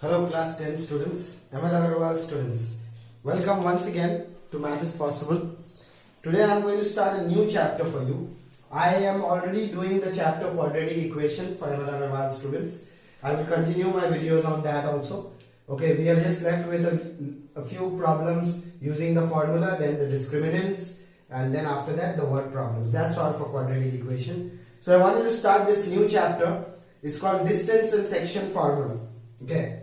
Hello class 10 students, Aggarwal students. Welcome once again to Math is Possible. Today I am going to start a new chapter for you. I am already doing the chapter quadratic equation for Aggarwal students. I will continue my videos on that also. Okay, we are just left with a few problems using the formula, then the discriminants, and then after that the word problems. That's all for quadratic equation. So I wanted to start this new chapter. It's called distance and section formula. Okay.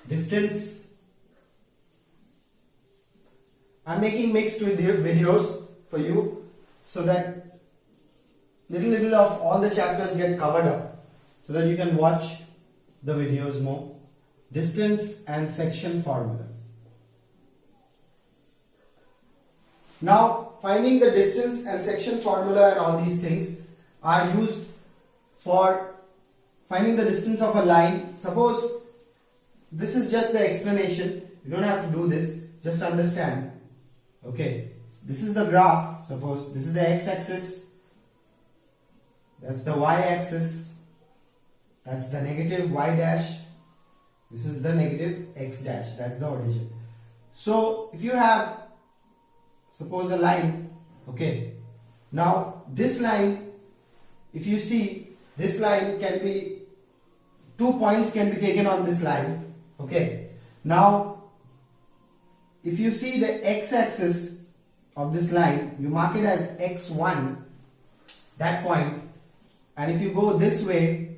Distance. I'm making mixed videos for you so that little of all the chapters get covered up so that you can watch the videos more. Distance and section formula. Now finding the distance and section formula and all these things are used for finding the distance of a line. Suppose this is just the explanation. You don't have to do this. Just understand. Okay. This is the graph. Suppose this is the x-axis. That's the y-axis. That's the negative y dash. This is the negative x dash. That's the origin. So if you have, suppose a line. Okay. Now this line, if you see, this line can be, 2 points can be taken on this line. Okay, now if you see the x-axis of this line, you mark it as x1, that point, and if you go this way,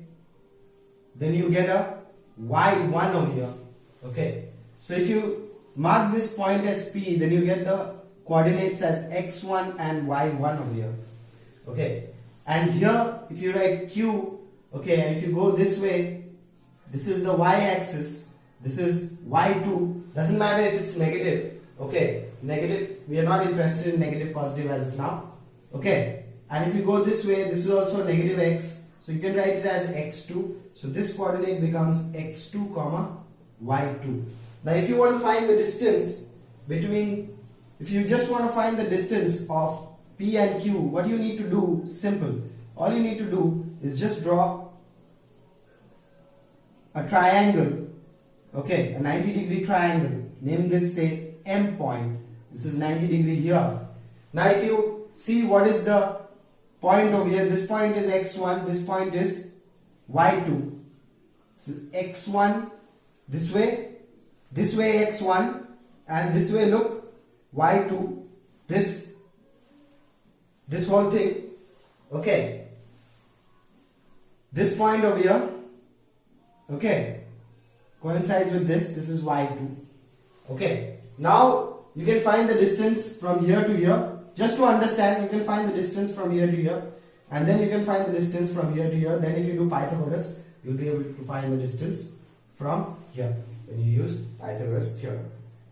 then you get a y1 over here. Okay, so if you mark this point as P, then you get the coordinates as x1 and y1 over here. Okay, and here if you write Q, okay, and if you go this way, this is the y-axis. This is y2, doesn't matter if it's negative, okay, negative, we are not interested in negative positive as of now, okay, and if you go this way, this is also negative x, so you can write it as x2, so this coordinate becomes x2 comma y2. Now if you want to find the distance between, if you just want to find the distance of P and Q, what you need to do, simple, all you need to do is just draw a triangle. Okay, a 90-degree triangle. Name this, say, M point. This is 90 degree here. Now if you see what is the point over here, this point is x1, this point is y2. So x1 this way x1, and this way look, y2, this whole thing. Okay, this point over here, okay, coincides with this is y2. Okay, now you can find the distance from here to here. Just to understand, you can find the distance from here to here, and then you can find the distance from here to here. Then if you do Pythagoras, you'll be able to find the distance from here when you use Pythagoras theorem.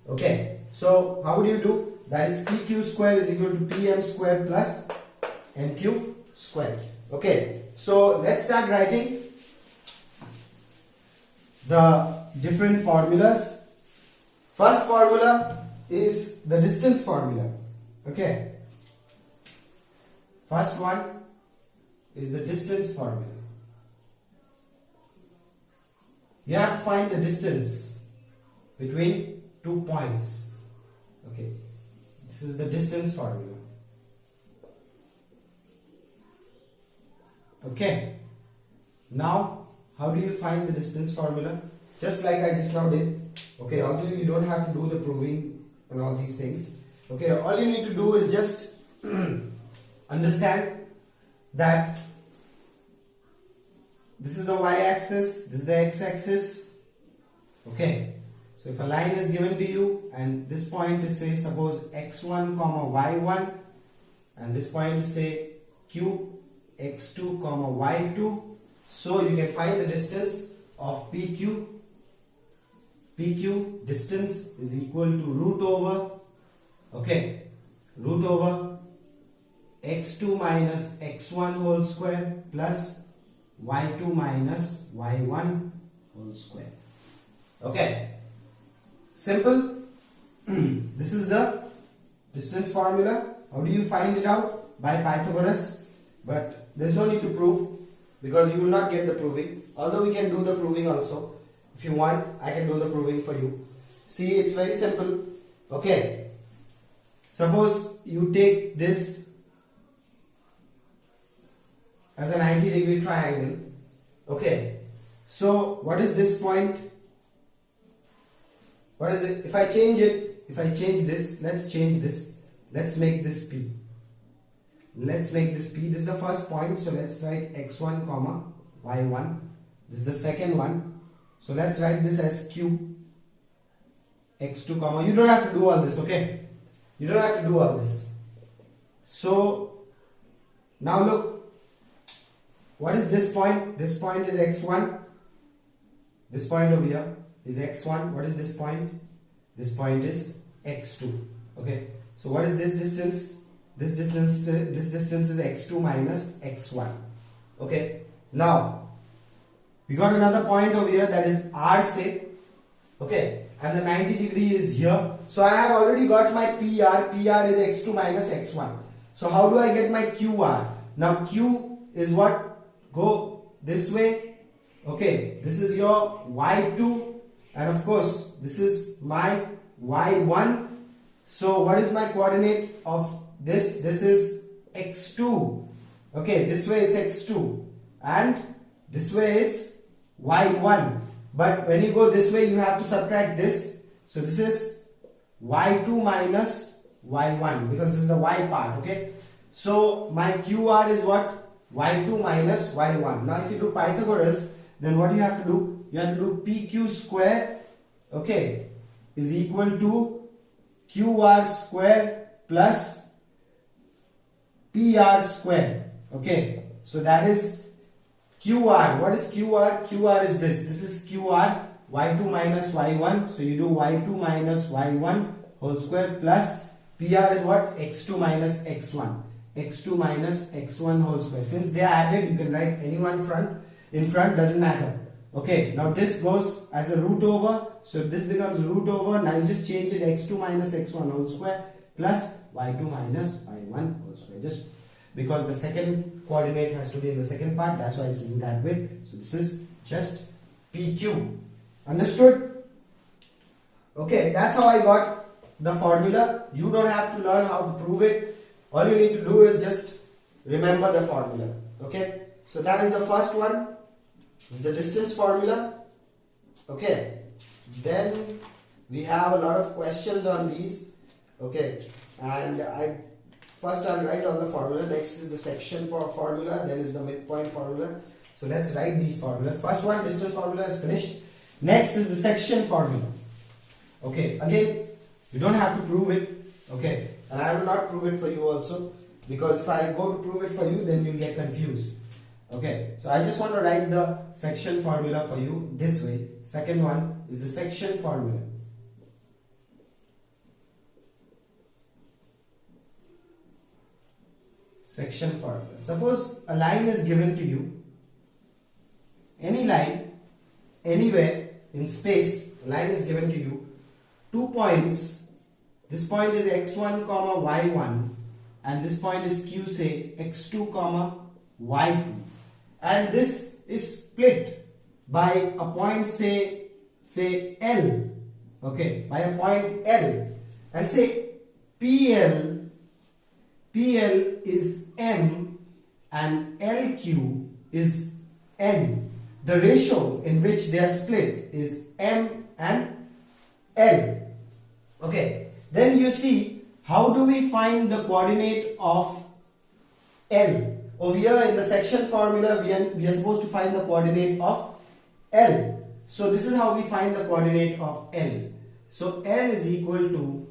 Okay, so how would you do? That is PQ square is equal to PM square plus NQ square. Okay, so let's start writing the different formulas. First formula is the distance formula. Okay, first one is the distance formula. You have to find the distance between 2 points. Okay, this is the distance formula. Okay, now how do you find the distance formula? Just like I just now did. Okay, although you don't have to do the proving and all these things. Okay, all you need to do is just understand that this is the y-axis, this is the x-axis. Okay, so if a line is given to you and this point is, say, suppose x1 comma y1, and this point is, say, q x2 comma y2, so you can find the distance of PQ. PQ distance is equal to root over, okay, root over x2 minus x1 whole square plus y2 minus y1 whole square. Okay, simple. This is the distance formula. How do you find it out? By Pythagoras, but there's no need to prove because you will not get the proving, although we can do the proving also. If you want, I can do the proving for you. See, it's very simple. Okay. Suppose you take this as a 90-degree triangle. Okay. So, what is this point? What is it? If I change it, if I change this, let's change this. Let's make this P. Let's make this P. This is the first point. So, let's write x1, comma y1. This is the second one. So, let's write this as Q. x2, comma. You don't have to do all this, okay? You don't have to do all this. So, now look. What is this point? This point is x1. This point over here is x1. What is this point? This point is x2. Okay. So what is this distance? This distance is x2 minus x1. Okay. Now we got another point over here, that is R, say. Okay. And the 90 degree is here. So I have already got my PR. PR is x2 minus x1. So how do I get my QR? Now Q is what? Go this way. Okay, this is your y2, and of course this is my y1. So what is my coordinate of this? This is x2. Okay, this way it's x2 and this way it's y1. But when you go this way, you have to subtract this. So this is y2 minus y1, because this is the y part. Okay, so my QR is what? y2 minus y1. Now if you do Pythagoras, then what you have to do? You have to do PQ square, okay, is equal to QR square plus PR square. Okay, so that is QR. What is QR? QR is this. This is QR, y2 minus y1. So you do y2 minus y1 whole square plus PR is what? x2 minus x1. x2 minus x1 whole square. Since they are added, you can write any one in front, doesn't matter. Okay, now this goes as a root over, so this becomes root over. Now you just change it, x2 minus x1 whole square plus y2 minus y1 whole square, just because the second coordinate has to be in the second part, that's why it's in that way. So this is just PQ. Understood? Okay, that's how I got the formula. You don't have to learn how to prove it. All you need to do is just remember the formula. Okay, so that is the first one. This is the distance formula. Okay, then we have a lot of questions on these. Okay, and I'll write on the formula. Next is the section formula, then is the midpoint formula. So let's write these formulas. First one, distance formula, is finished. Next is the section formula. Okay, again, you don't have to prove it. Okay, and I will not prove it for you also, because if I go to prove it for you, then you'll get confused. Okay, so I just want to write the section formula for you this way. Second one is the section formula. Section formula. Suppose a line is given to you. Any line, anywhere in space, line is given to you. 2 points. This point is x1, comma y1, and this point is q, say x2, comma y2. And this is split by a point, say L, okay, by a point L, and say PL is M and LQ is N. The ratio in which they are split is M and L. Okay, then you see, how do we find the coordinate of L? Over here in the section formula, we are supposed to find the coordinate of L. So this is how we find the coordinate of L. So L is equal to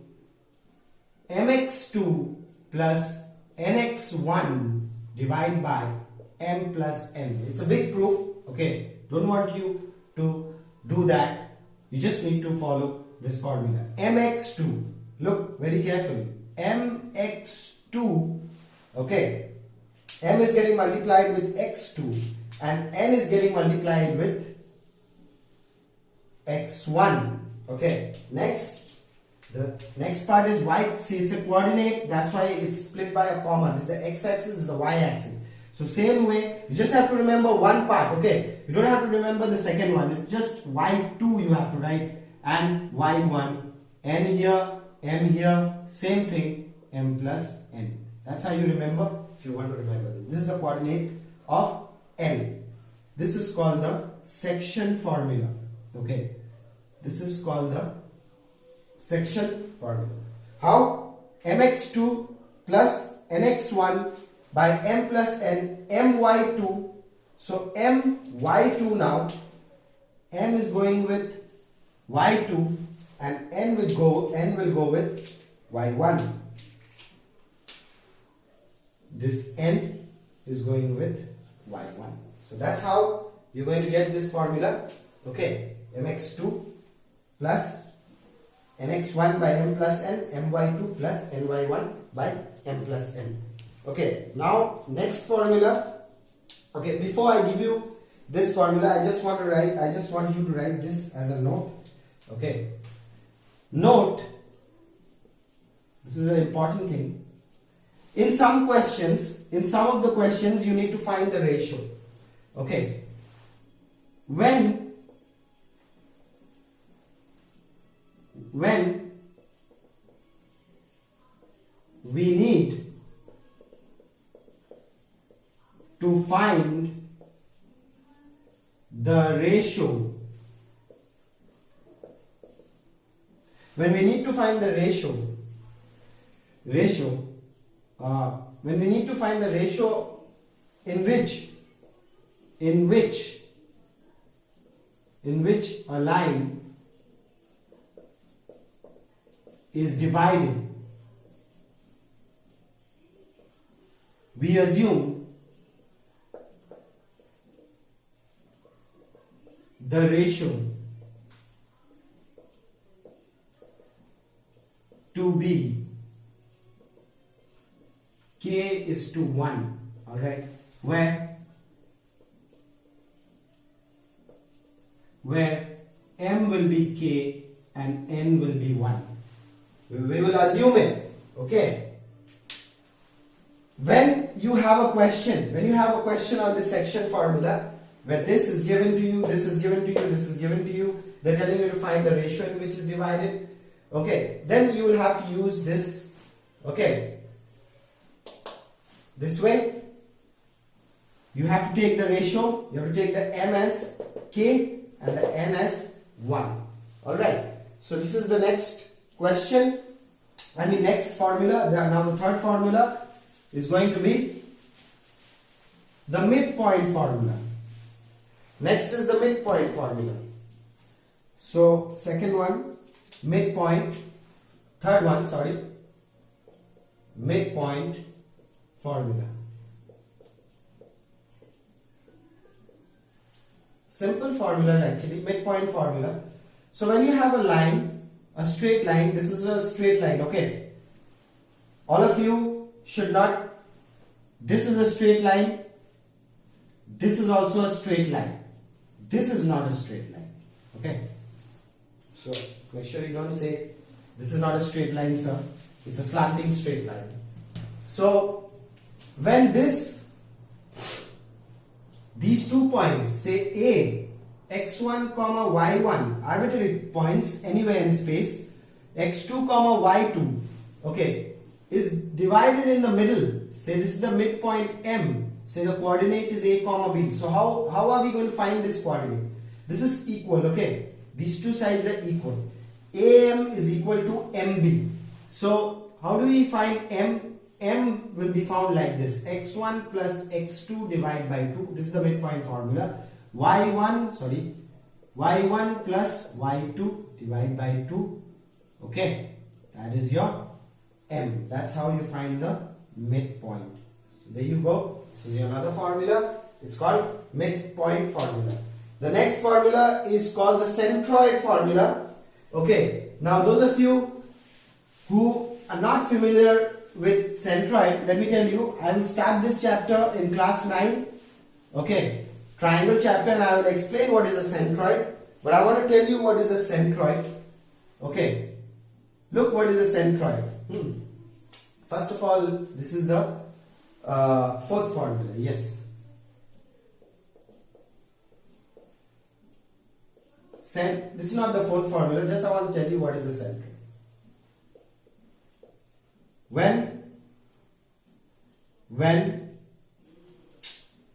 mx2 plus nx1 divided by m plus n. It's a big proof. Okay, don't want you to do that. You just need to follow this formula. mx2, look very carefully. mx2, okay. M is getting multiplied with x2 and n is getting multiplied with x1. Okay, next, the next part is y. See, it's a coordinate, that's why it's split by a comma. This is the x-axis, this is the y-axis. So same way, you just have to remember one part, okay? You don't have to remember the second one. It's just y2 you have to write, and y1, n here, m here, same thing, m plus n. That's how you remember, if you want to remember this. This is the coordinate of L. This is called the section formula, okay? This is called the section formula. How? mx2 plus nx1 by m plus n, my2. So my2 now, m is going with y2 and n will go with y1. This n is going with y1. So that's how you're going to get this formula. Okay, mx2 plus nx1 by m plus n, my2 plus ny1 by m plus n. Okay, now next formula. Okay, before I give you this formula, I just want you to write this as a note. Okay, note, this is an important thing. In some of the questions you need to find the ratio. Okay, when we need to find the ratio, when we need to find the ratio in which a line is divided, we assume the ratio to be k is to 1, alright, where m will be k and n will be 1. We will assume it, okay. When you have a question on this section formula, where this is given to you, this is given to you, this is given to you, they're telling you to find the ratio in which is divided, okay, then you will have to use this, okay, this way. You have to take the ratio, you have to take the m as k and the n as 1. Alright, so this is the next question, and the next formula, now the third formula is going to be the midpoint formula. Next is the midpoint formula. So second one, midpoint, third one, sorry, midpoint formula. Simple formula actually, midpoint formula. So when you have a line, a straight line, this is a straight line, okay. All of you should not, this is a straight line, this is also a straight line. This is not a straight line, okay. So make sure you don't say this is not a straight line, sir. It's a slanting straight line. So when these 2 points, say A, x1 comma y1, arbitrary points anywhere in space, x2 comma y2, okay, is divided in the middle. Say this is the midpoint M. Say the coordinate is A comma B. So how are we going to find this coordinate? This is equal, okay. These two sides are equal. AM is equal to MB. So how do we find M? M will be found like this. x1 plus x2 divided by 2. This is the midpoint formula. y1 plus y2 divided by 2. Okay. That is your M. That's how you find the midpoint. So there you go. This is your another formula. It's called midpoint formula. The next formula is called the centroid formula. Okay. Now those of you who are not familiar with centroid, let me tell you, I will start this chapter in class 9. Okay. Triangle chapter, and I will explain what is a centroid. But I want to tell you what is a centroid. Okay. Look what is a centroid. First of all, this is the fourth formula. Yes. This is not the fourth formula, just I want to tell you what is the centroid. When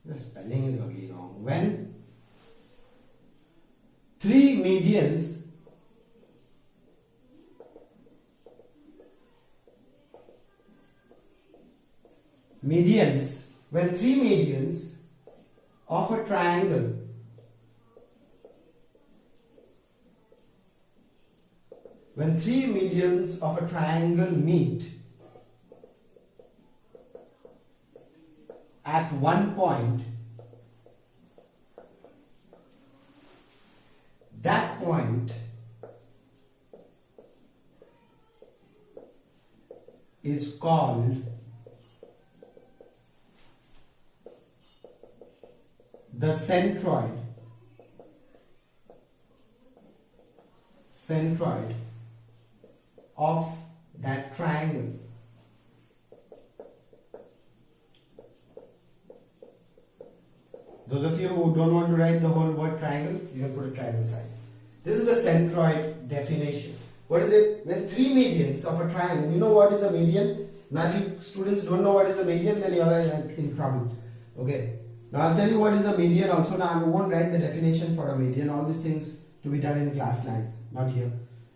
the spelling is only wrong. When three medians when three medians of a triangle meet at one point, that point is called the centroid of that triangle. Those of you who don't want to write the whole word triangle, you can put a triangle sign. This is the centroid definition. What is it? When three medians of a triangle, you know what is a median? Now if you students don't know what is a median, then you are in trouble. Okay. Now I'll tell you what is a median also. Now I won't write the definition for a median. All these things to be done in class 9, not here.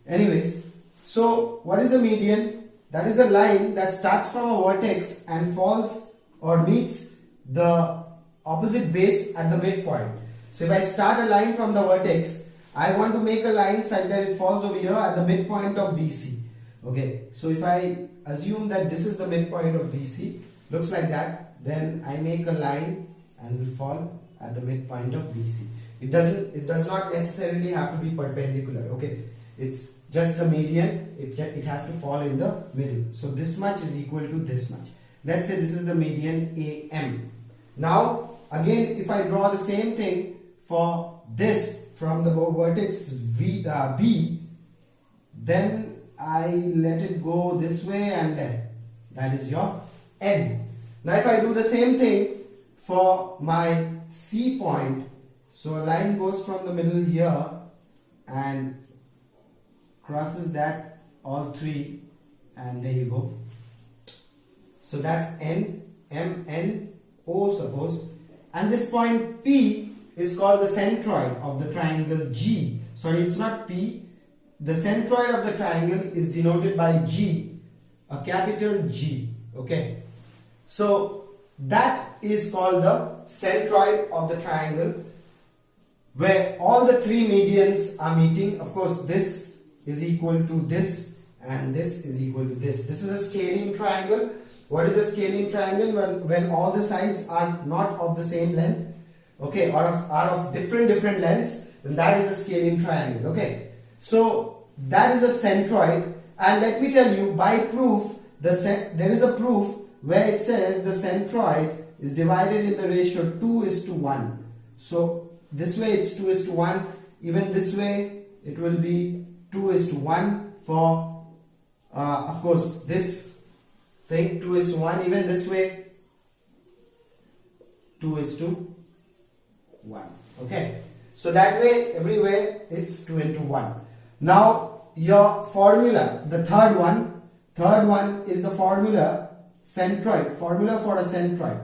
Anyways, so what is a median? That is a line that starts from a vertex and falls or meets the opposite base at the midpoint. So if I start a line from the vertex, I want to make a line such that it falls over here at the midpoint of BC. Okay, so if I assume that this is the midpoint of BC, looks like that, then I make a line and will fall at the midpoint of BC. It does not necessarily have to be perpendicular. Okay, it's just a median. It has to fall in the middle. So this much is equal to this much. Let's say this is the median AM. Now again, if I draw the same thing for this from the vertex B, then I let it go this way and then that is your N. Now if I do the same thing for my C point, so a line goes from the middle here and crosses that all three, and there you go. So that's N, M, N, O suppose. And this point P is called the centroid of the triangle G. Sorry, it's not P. The centroid of the triangle is denoted by G, a capital G. Okay. So that is called the centroid of the triangle, where all the three medians are meeting. Of course, this is equal to this and this is equal to this. This is a scalene triangle. What is a scalene triangle? When all the sides are not of the same length, okay, or are of different lengths, then that is a scalene triangle. Okay, so that is a centroid. And let me tell you, by proof, there is a proof where it says the centroid is divided in the ratio 2:1. So this way it's 2:1. Even this way it will be 2:1 for of course this thing 2:1. Even this way 2:1. Okay, so that way everywhere it's 2:1. Now your formula, the third one is the formula centroid, formula for a centroid,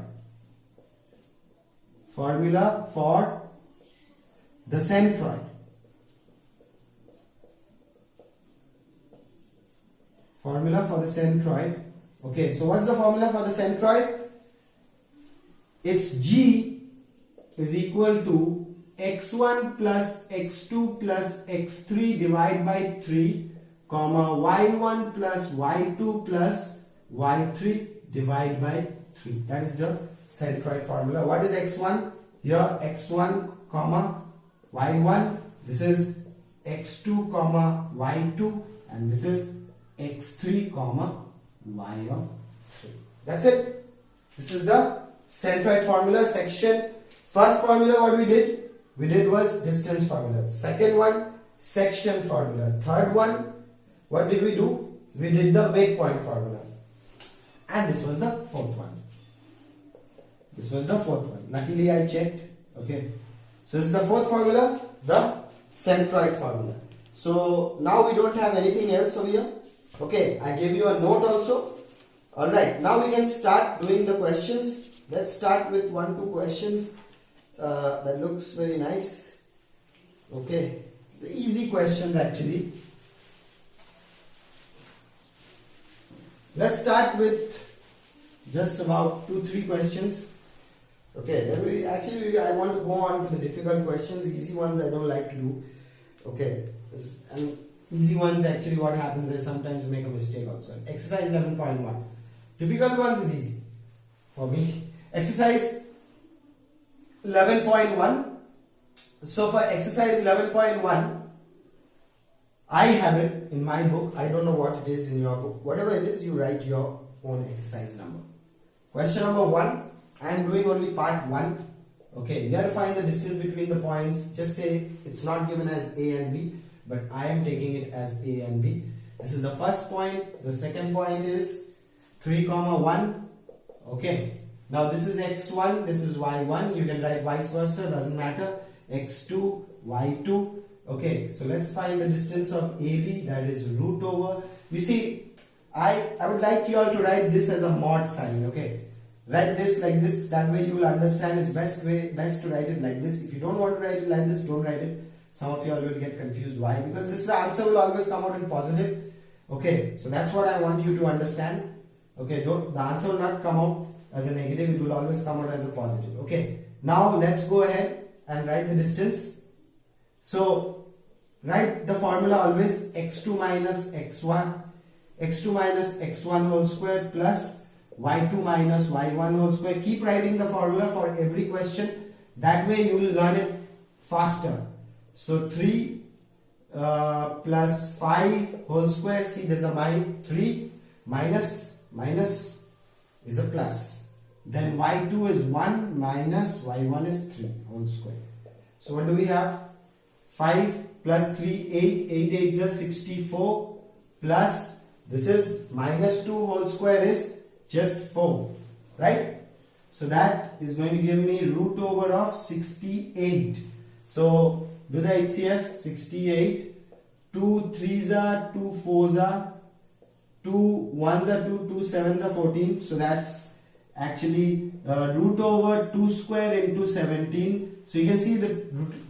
formula for the centroid. Formula for the centroid. Okay, so what's the formula for the centroid? It's G is equal to x1 plus x2 plus x3 divided by 3, comma y1 plus y2 plus y3 divided by 3. That is the centroid formula. What is x1? Here x1 comma y1, this is x2 comma y2, and this is x3 comma y of 3. That's it. This is the centroid formula section. First formula what we did was distance formula. Second one, section formula. Third one, what did we do? We did the midpoint formula. And this was the fourth one. was the fourth one. Luckily I checked. Okay. So this is the fourth formula, the centroid formula. So now we don't have anything else over here. Okay, I gave you a note also. Alright, now we can start doing the questions. Let's start with 1-2 questions. That looks very nice. Okay, the easy questions actually. Let's start with just about 2-3 questions. Okay, then I want to go on to the difficult questions. Easy ones I don't like to do. Okay, and easy ones actually what happens is sometimes make a mistake also. Exercise 11.1. Difficult ones is easy for me. Exercise 11.1. So for exercise 11.1, I have it in my book. I don't know what it is in your book. Whatever it is, you write your own exercise number. Question number 1. I am doing only part 1. Okay, you have to find the distance between the points. Just say it's not given as A and B, but I am taking it as A and B. This is the first point. The second point is 3, 1. Okay. Now this is x1, this is y1. You can write vice versa, doesn't matter. x2, y2. Okay, so let's find the distance of AB, that is root over. You see, I would like you all to write this as a mod sign. Okay, write this like this. That way you will understand. It's best to write it like this. If you don't want to write it like this, don't write it. Some of you all will get confused. Why? Because this answer will always come out in positive. Okay, so that's what I want you to understand. Okay, the answer will not come out as a negative. It will always come out as a positive. Okay, now let's go ahead and write the distance. So write the formula always x2 minus x1 whole square plus y2 minus y1 whole square. Keep writing the formula for every question. That way you will learn it faster. So 3 plus 5 whole square. See, there's a 3 minus is a plus. Then y2 is 1 minus y1 is 3 whole square. So what do we have? 5 plus 3, 8. 8 is 64 plus this is minus 2 whole square is just 4. Right? So that is going to give me root over of 68. So do the HCF. 68. 2 3s are 2 4s are 2 1s are 2 2 7s are 14. So that's actually root over 2 square into 17. So you can see the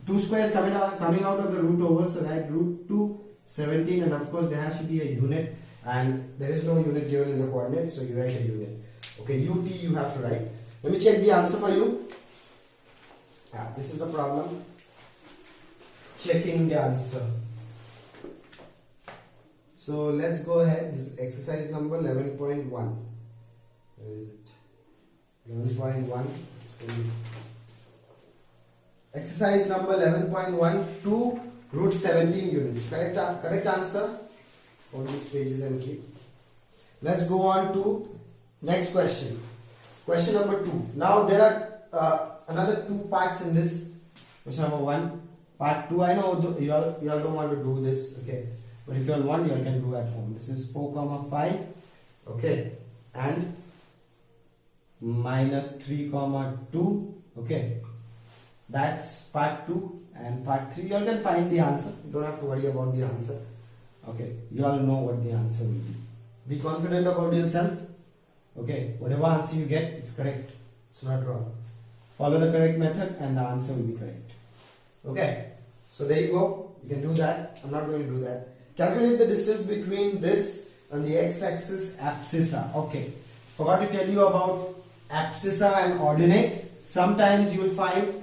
2 squares coming out of the root over. So write root 2 17, and of course there has to be a unit, and there is no unit given in the coordinates, so you write a unit. Okay, UT you have to write. Let me check the answer for you. This is the problem. Checking the answer. So let's go ahead. This is exercise number 11.1. Where is it? 11.1. Exercise number 11.1, 2 root 17 units. Correct answer. All these pages and keep. Let's go on to next question. Question number 2. Now there are another 2 parts in this. Question number 1. Part 2. I know you all don't want to do this. Okay. But if you all want, you all can do at home. This is 4, 5. Okay. And minus 3, 2. Okay. That's part 2, and part 3 you all can find the answer. You don't have to worry about the answer. Okay, you all know what the answer will be. Be confident about yourself. Okay, whatever answer you get, it's correct. It's not wrong. Follow the correct method and the answer will be correct. Okay, so there you go. You can do that. I'm not going to do that. Calculate the distance between this and the x-axis abscissa. Okay, forgot to tell you about abscissa and ordinate. Sometimes you will find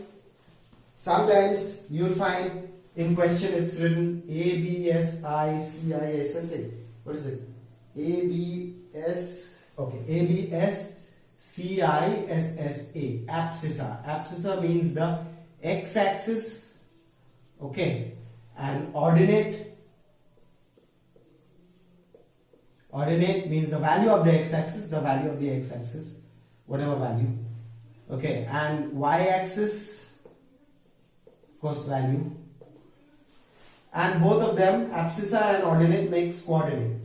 in question it's written ABSICISSA. What is it? ABSCISSA. Abscissa. Abscissa means the x-axis. Okay. And ordinate means the value of the x-axis, whatever value. Okay. And y-axis, of course, value. And both of them, abscissa and ordinate, makes coordinate.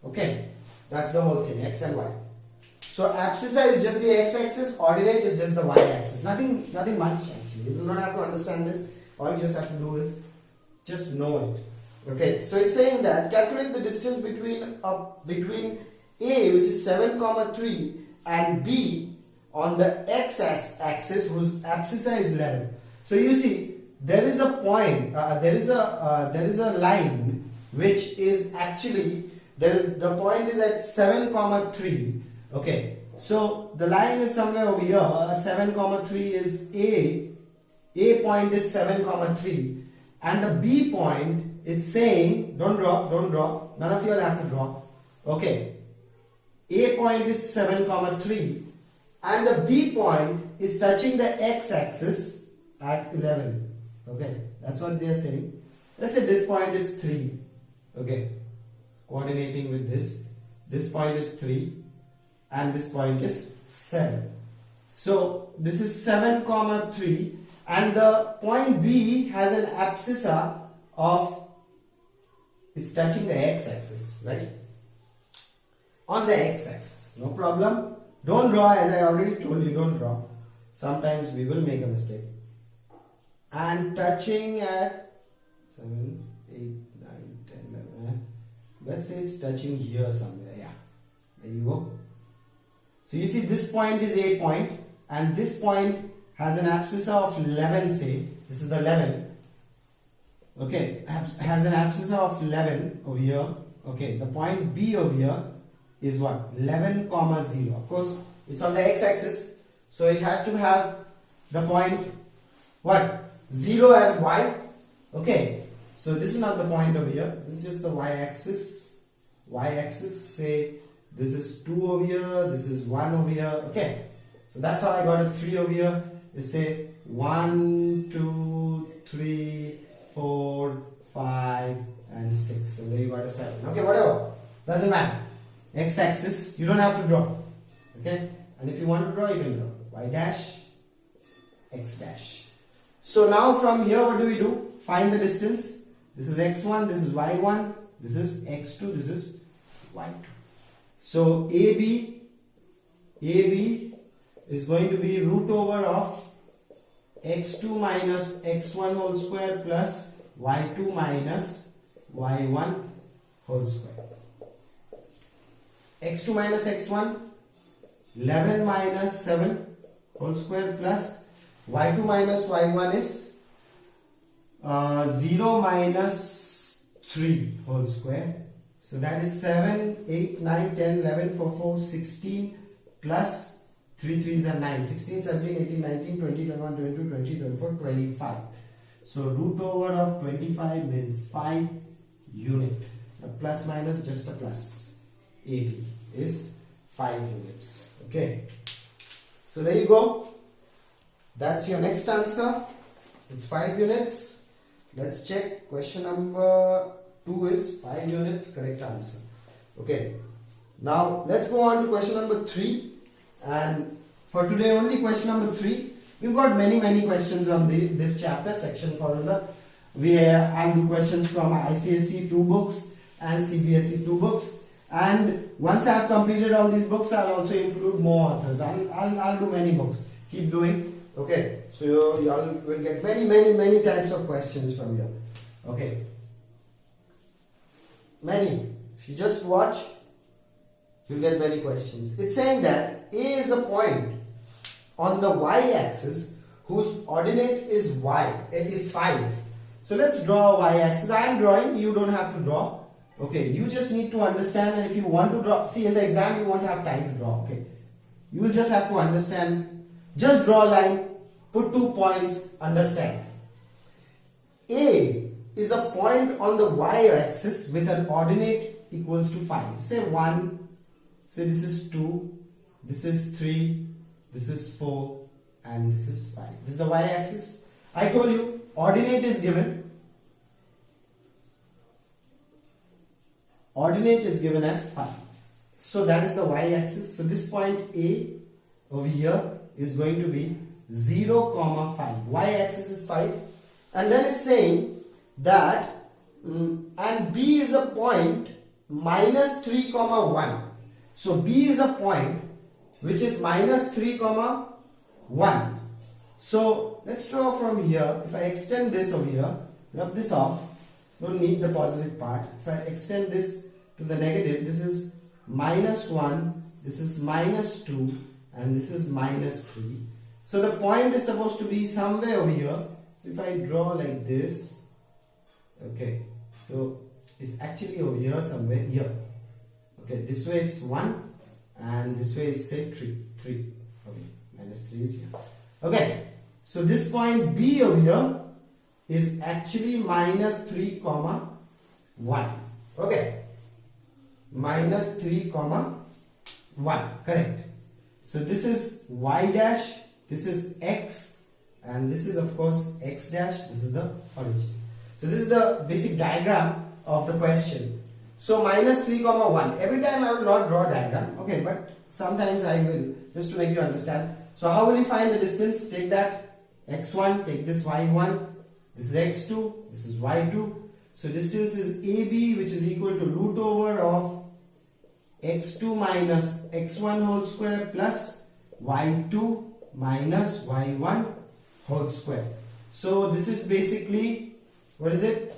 Okay, that's the whole thing, x and y. So abscissa is just the x-axis, ordinate is just the y-axis. Nothing much actually. You do not have to understand this. All you just have to do is just know it. Okay. So it's saying that calculate the distance between A, which is 7, 3, and B on the x-axis whose abscissa is 11. So you see, there is a point, there is a line which is actually the point is at 7, 3. Okay, so the line is somewhere over here. 7, 3 is A point is 7, 3, and the B point, it's saying, don't draw, none of you will have to draw. Okay, A point is 7, 3, and the B point is touching the x-axis at 11. Okay, that's what they are saying. Let's say this point is 3. Okay, coordinating with this point is 3 and this point is 7. So this is 7, 3, and the point B has an abscissa of, it's touching the x-axis, right? On the x-axis, no problem. Don't draw, as I already told you, don't draw. Sometimes we will make a mistake. And touching at 7, 8, 9, 10, 11. Let's say it's touching here somewhere. Yeah, there you go. So you see, this point is A point, and this point has an abscissa of 11. Say this is the 11. Okay, has an abscissa of 11 over here. Okay, the point B over here is what? 11, 0. Of course, it's on the x-axis, so it has to have the point what? 0 as y. Okay, so this is not the point over here. This is just the y-axis. Y-axis. Say this is 2 over here. This is 1 over here. Okay, so that's how I got a 3 over here. Let's say 1, 2, 3, 4, 5, and 6. So there you got a 7. Okay, whatever. Doesn't matter. X-axis, you don't have to draw. Okay, and if you want to draw, you can draw y dash, x dash. So now from here, what do? Find the distance. This is x1, this is y1, this is x2, this is y2. So AB is going to be root over of x2 minus x1 whole square plus y2 minus y1 whole square. x2 minus x1, 11 minus 7 whole square plus y2 minus y1 is 0 minus 3 whole square. So that is 7, 8, 9, 10, 11, 4, 4, 16 plus 3 3s are 9, 16, 17, 18, 19, 20, 21, 22, 23, 24, 25. So root over of 25 means 5 unit. A plus minus, just a plus. AB is 5 units. Okay. So there you go. That's your next answer. It's 5 units. Let's check. Question number 2 is 5 units. Correct answer. Okay. Now let's go on to question number 3. And for today only question number 3. We've got many questions on this chapter, section formula. I'll do questions from ICSE 2 books and CBSE 2 books. And once I have completed all these books, I'll also include more authors. I'll do many books. Keep doing. Okay, so you all will get many types of questions from here. Okay, many. If you just watch, you'll get many questions. It's saying that A is a point on the y-axis whose ordinate is y, is 5. So let's draw a y-axis. I am drawing. You don't have to draw. Okay, you just need to understand, and if you want to draw, see in the exam you won't have time to draw. Okay, you will just have to understand. Just draw a line, put 2 points, understand. A is a point on the y-axis with an ordinate equals to 5. Say 1, say this is 2, this is 3, this is 4, and this is 5. This is the y-axis. I told you, ordinate is given. Ordinate is given as 5. So that is the y-axis. So this point A over here is going to be 0, 5. Y-axis is 5. And then it's saying that and B is a point minus 3, 1. So B is a point which is minus 3 comma 1. So let's draw from here. If I extend this over here, rub this off, don't need the positive part. If I extend this to the negative, this is minus 1, this is minus 2, and this is minus 3. So the point is supposed to be somewhere over here. So if I draw like this, okay, so it's actually over here somewhere here. Okay, this way it's 1 and this way it's say 3. Okay, minus 3 is here. Okay, so this point B over here is actually minus 3 comma 1. Okay, minus 3 comma 1, correct. So this is y dash, this is x, and this is of course x dash, this is the origin. So this is the basic diagram of the question. So minus 3 comma 1, every time I will not draw a diagram, okay, but sometimes I will, just to make you understand. So how will you find the distance? Take that x1, take this y1, this is x2, this is y2. So distance is AB, which is equal to root over of x2 minus x1 whole square plus y2 minus y1 whole square. So this is basically, what is it?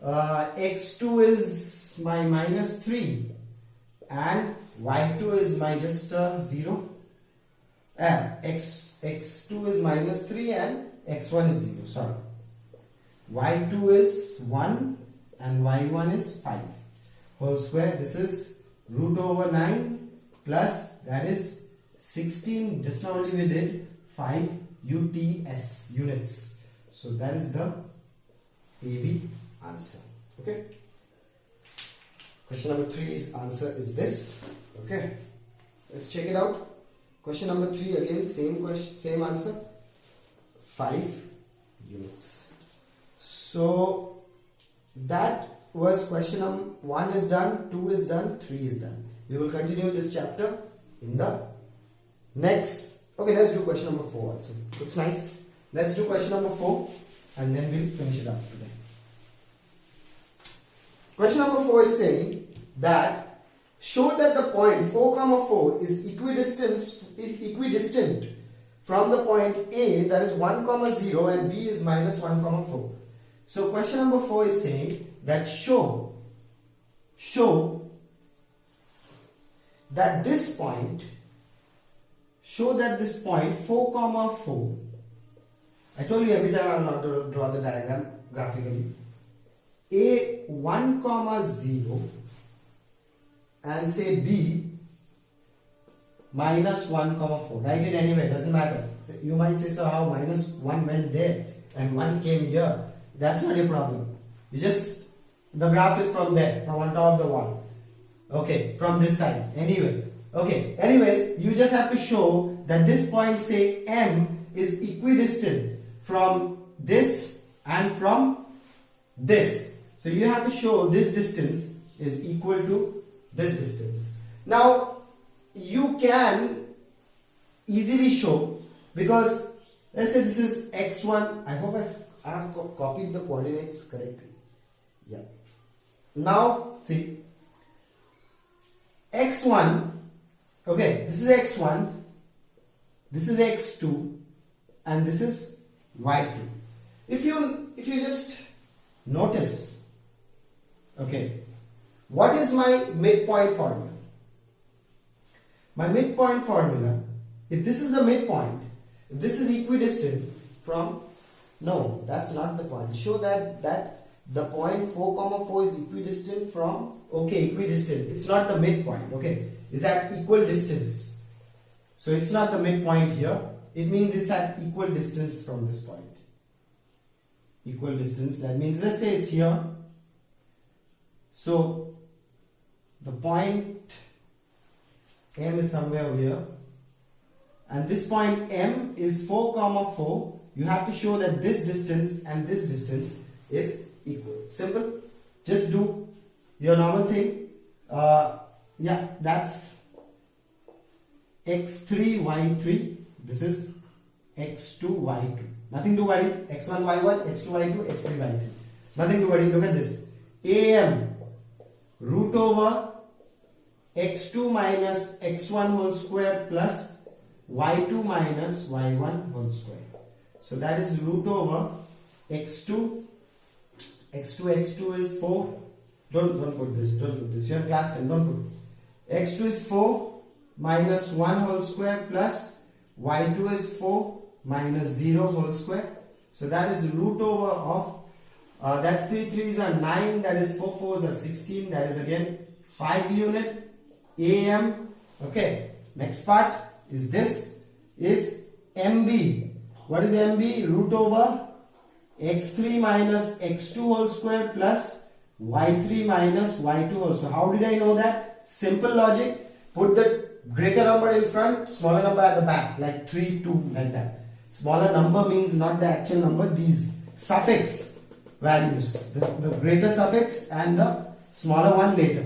X2 is my minus 3 and y2 is my just 0. X2 is minus 3 and x1 is 0, sorry. Y2 is 1 and y1 is 5 whole square. This is root over 9 plus, that is 16, just now only we did 5 UTS, units. So that is the AB answer. Okay. Question number 3's answer is this. Okay. Let's check it out. Question number 3 again, same question, same answer. 5 units. So that was question number 1 is done, 2 is done, 3 is done. We will continue this chapter in the next. Okay, let's do question number 4 also. Looks nice. Let's do question number 4 and then we'll finish it up today. Question number 4 is saying that show that the point 4 comma 4 is equidistant from the point A, that is 1 comma 0, and B is minus 1 comma 4. So question number 4 is saying that show that this point 4 comma 4, I told you every time I will not draw the diagram graphically, A 1 comma 0 and say B minus 1 comma 4. Write it anyway, doesn't matter. So you might say, so how minus 1 went there and 1 came here? That's not a problem. You just, the graph is from there, from on top of the wall. Okay, from this side. Anyway. Okay, anyways, you just have to show that this point, say M, is equidistant from this and from this. So you have to show this distance is equal to this distance. Now, you can easily show, because let's say this is x1. I hope I have copied the coordinates correctly. Yeah. Now, see, x1, okay, this is x1, this is x2, and this is y2. If you just notice, okay, what is my midpoint formula? My midpoint formula, if this is the midpoint, if this is equidistant from, no, that's not the point. Show that the point 4 comma 4 is equidistant from, okay, equidistant. It's not the midpoint, okay. Is at equal distance. So it's not the midpoint here. It means it's at equal distance from this point. Equal distance, that means let's say it's here. So the point M is somewhere over here. And this point M is 4 comma 4. You have to show that this distance and this distance is equal. Simple. Just do your normal thing. Yeah, that's x3, y3. This is x2, y2. Nothing to worry. x1, y1, x2, y2, x3, y3. Nothing to worry. Look at this. AM root over x2 minus x1 whole square plus y2 minus y1 whole square. So that is root over x2 is 4. Don't put this. You're in class 10. Don't put. X2 is 4 minus 1 whole square plus y2 is 4 minus 0 whole square. So that is root over of that's 3 3s are 9, that is 4 4s are 16, that is again 5 unit AM. Okay, next part is this is MB. What is MB? Root over x3 minus x2 whole square plus y3 minus y2 whole square. How did I know that? Simple logic. Put the greater number in front, smaller number at the back, like 3 2, like that. Smaller number means not the actual number, these suffix values, the greater suffix and the smaller one later.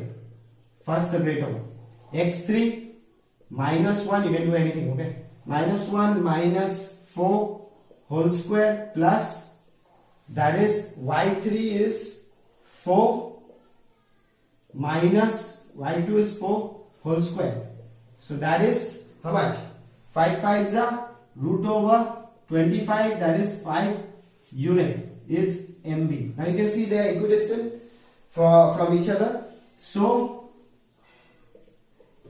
First the greater one. X3 minus 1, you can do anything, okay? Minus 1 minus 4 whole square plus, that is y3 is 4 minus y2 is 4 whole square. So that is how much? 5 5s are root over 25, that is 5 unit is MB. Now you can see they are equidistant from each other. So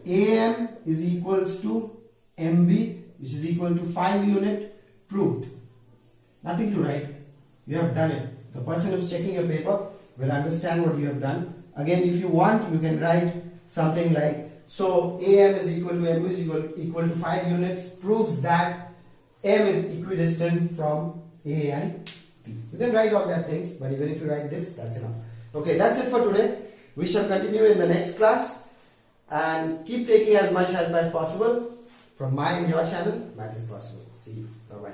AM is equals to MB, which is equal to 5 unit. Proved. Nothing to write. You have done it. The person who is checking your paper will understand what you have done. Again, if you want, you can write something like, so AM is equal to MB is equal to 5 units, proves that M is equidistant from A and B. You can write all that things, but even if you write this, that's enough. Okay, that's it for today. We shall continue in the next class and keep taking as much help as possible from my and your channel. Math is possible. See you. Bye-bye.